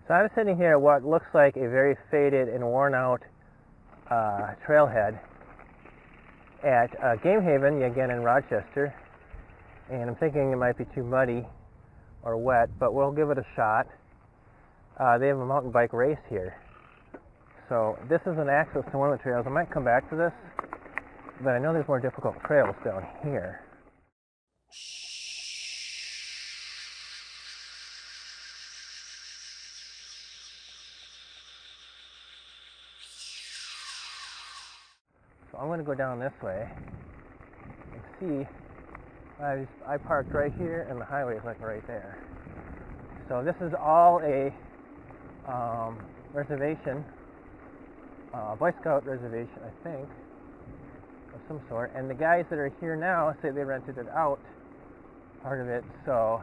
So I'm sitting here at what looks like a very faded and worn out trailhead at Game Haven, again in Rochester, and I'm thinking it might be too muddy or wet, but we'll give it a shot. They have a mountain bike race here, so this is an access to one of the trails. I might come back to this, but I know there's more difficult trails down here. So I'm going to go down this way and see. I parked right here, and the highway is like right there. So this is all a reservation, Boy Scout reservation, I think, of some sort. And the guys that are here now say they rented it out, part of it. So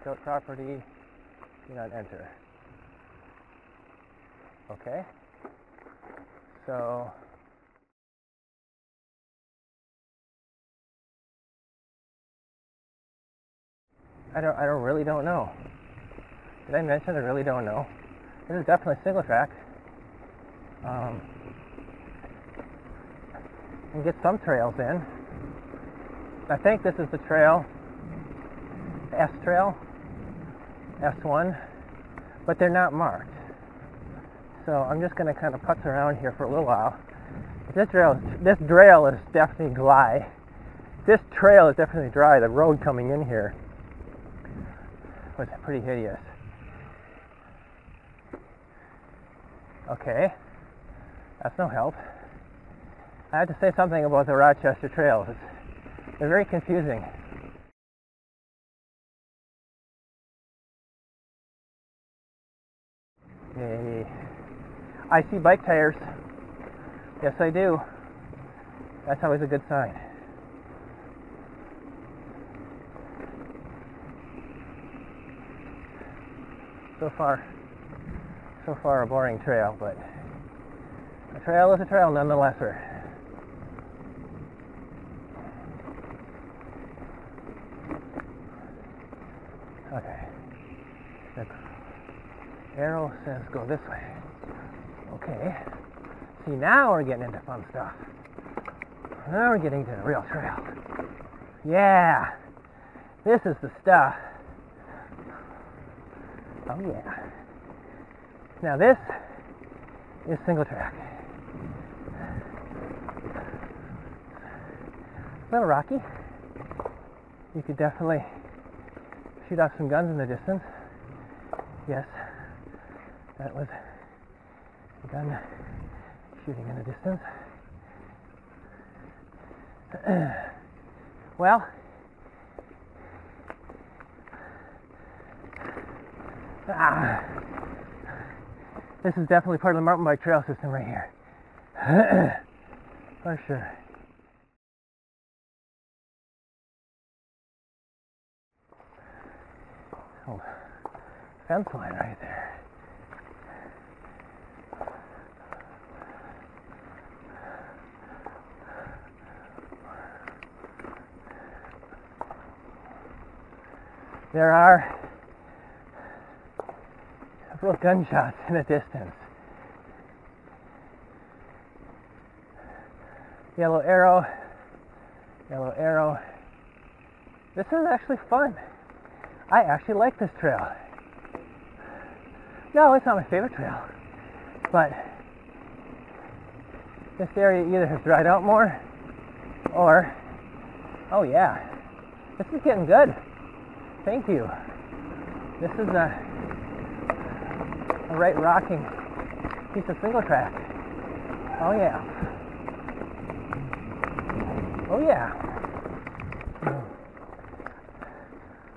Scout property, do not enter. Okay. So I really don't know. Did I mention I really don't know? This is definitely single track. And get some trails in. I think this is the trail, S trail, S1, but they're not marked. So I'm just going to kind of putz around here for a little while. This trail is definitely dry. This trail is definitely dry. The road coming in here was pretty hideous. Okay, that's no help. I have to say something about the Rochester trails. They're very confusing. Yay. I see bike tires. Yes, I do. That's always a good sign. So far a boring trail, but a trail is a trail nonetheless. Okay. The arrow says go this way. Okay. See, now we're getting into fun stuff. Now we're getting to the real trail. Yeah. This is the stuff. Oh yeah. Now this is single track. A little rocky. You could definitely shoot off some guns in the distance. Yes, that was a gun shooting in the distance. Well, this is definitely part of the mountain bike trail system right here. For sure. Oh, fence line right there. There are several gunshots in the distance. Yellow arrow, yellow arrow. This is actually fun. I actually like this trail. No, it's not my favorite trail, but this area either has dried out more or, oh yeah, this is getting good. Thank you. This is a right rocking piece of single track. Oh yeah. Oh yeah.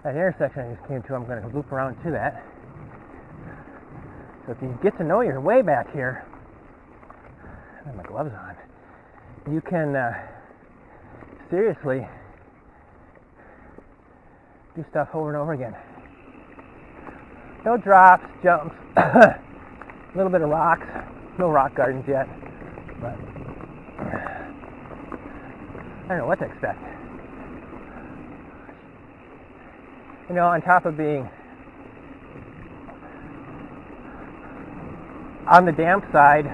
That intersection I just came to, I'm going to loop around to that. So if you get to know your way back here, I have my gloves on, you can seriously do stuff over and over again. No drops, jumps, a little bit of rocks. No rock gardens yet, but I don't know what to expect. You know, on top of being on the damp side,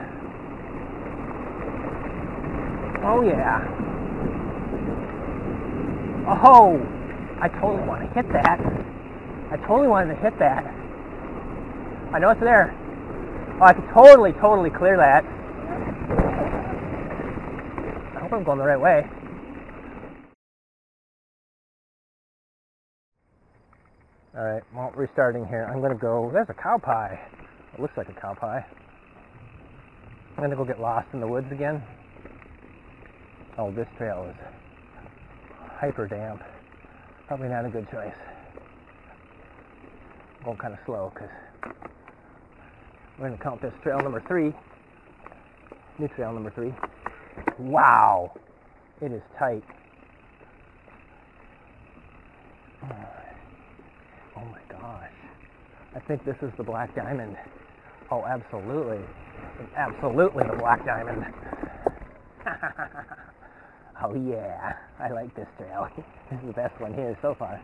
oh yeah. Oh, I totally want to hit that. I totally wanted to hit that. I know it's there. Oh, I could totally clear that. I hope I'm going the right way. Alright, well, restarting here. I'm going to go, there's a cow pie. It looks like a cow pie. I'm going to go get lost in the woods again. Oh, this trail is hyper damp. Probably not a good choice. I'm going kind of slow because we're going to count this trail number 3. New trail number 3. Wow! It is tight. Oh my gosh. I think this is the Black Diamond. Oh, absolutely. It's absolutely the Black Diamond. Oh yeah. I like this trail. This is the best one here so far.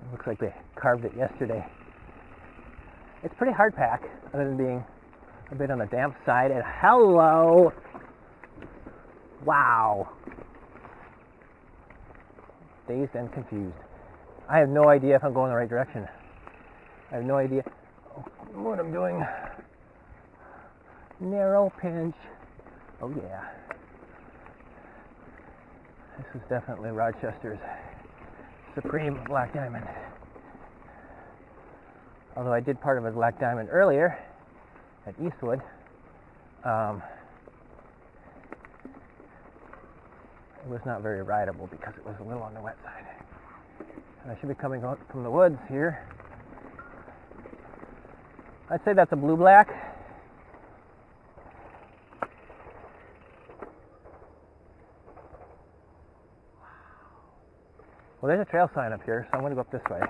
It looks like they carved it yesterday. It's pretty hard pack, other than being a bit on the damp side. And hello! Wow! Dazed and confused. I have no idea if I'm going the right direction. I have no idea what I'm doing. Narrow pinch. Oh yeah. This is definitely Rochester's supreme Black Diamond. Although I did part of a Black Diamond earlier at Eastwood. It was not very rideable because it was a little on the wet side. And I should be coming out from the woods here. I'd say that's a blue-black. Well, there's a trail sign up here, so I'm going to go up this way.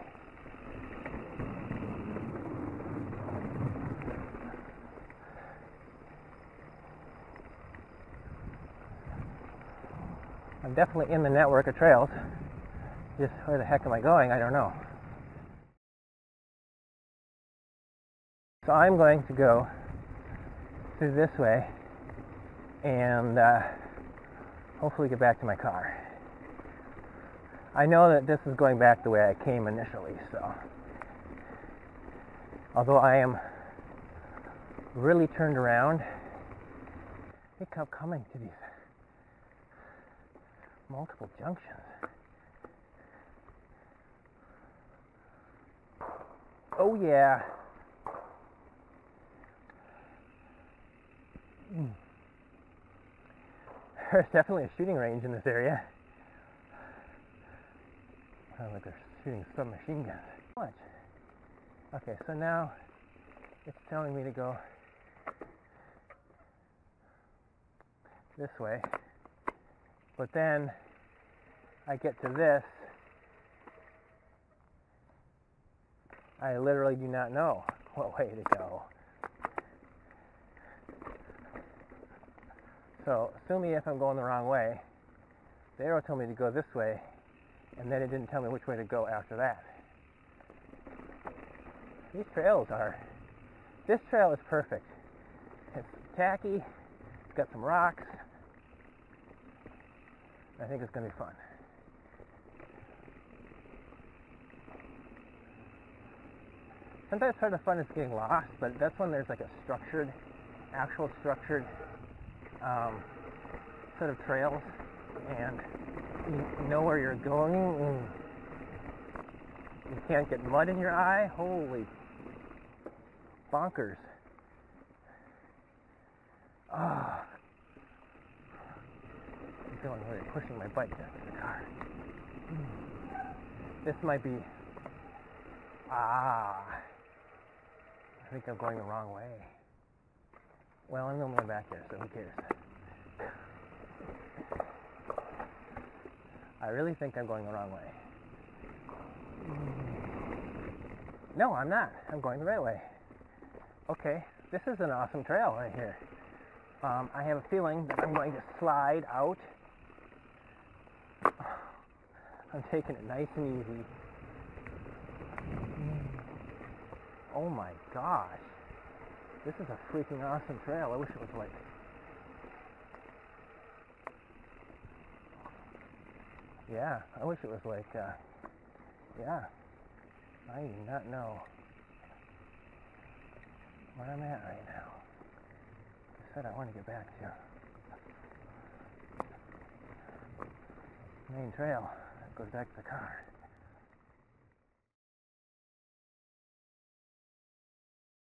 I'm definitely in the network of trails. Just where the heck am I going? I don't know. So I'm going to go through this way and hopefully get back to my car. I know that this is going back the way I came initially, so although I am really turned around, I think I'm coming to these multiple junctions. Oh yeah. There's definitely a shooting range in this area. Sounds like they're shooting submachine guns. Much. Okay, so now it's telling me to go this way. But then I get to this, I literally do not know what way to go. So sue me if I'm going the wrong way. The arrow told me to go this way, and then it didn't tell me which way to go after that. These trails are, this trail is perfect. It's tacky, it's got some rocks. I think it's going to be fun. Sometimes part of the fun is getting lost, but that's when there's like a structured, actual structured set of trails, and you know where you're going, and you can't get mud in your eye. Holy bonkers. Ah. I'm feeling really pushing my bike next to the car. This might be, I think I'm going the wrong way. Well, I'm going back there, so who cares? I really think I'm going the wrong way. No, I'm not. I'm going the right way. Okay, this is an awesome trail right here. I have a feeling that I'm going to slide out I'm taking it nice and easy. Oh my gosh. This is a freaking awesome trail. I wish it was like... Yeah, I wish it was like, yeah. I do not know where I'm at right now. I said I want to get back to main trail that goes back to the car.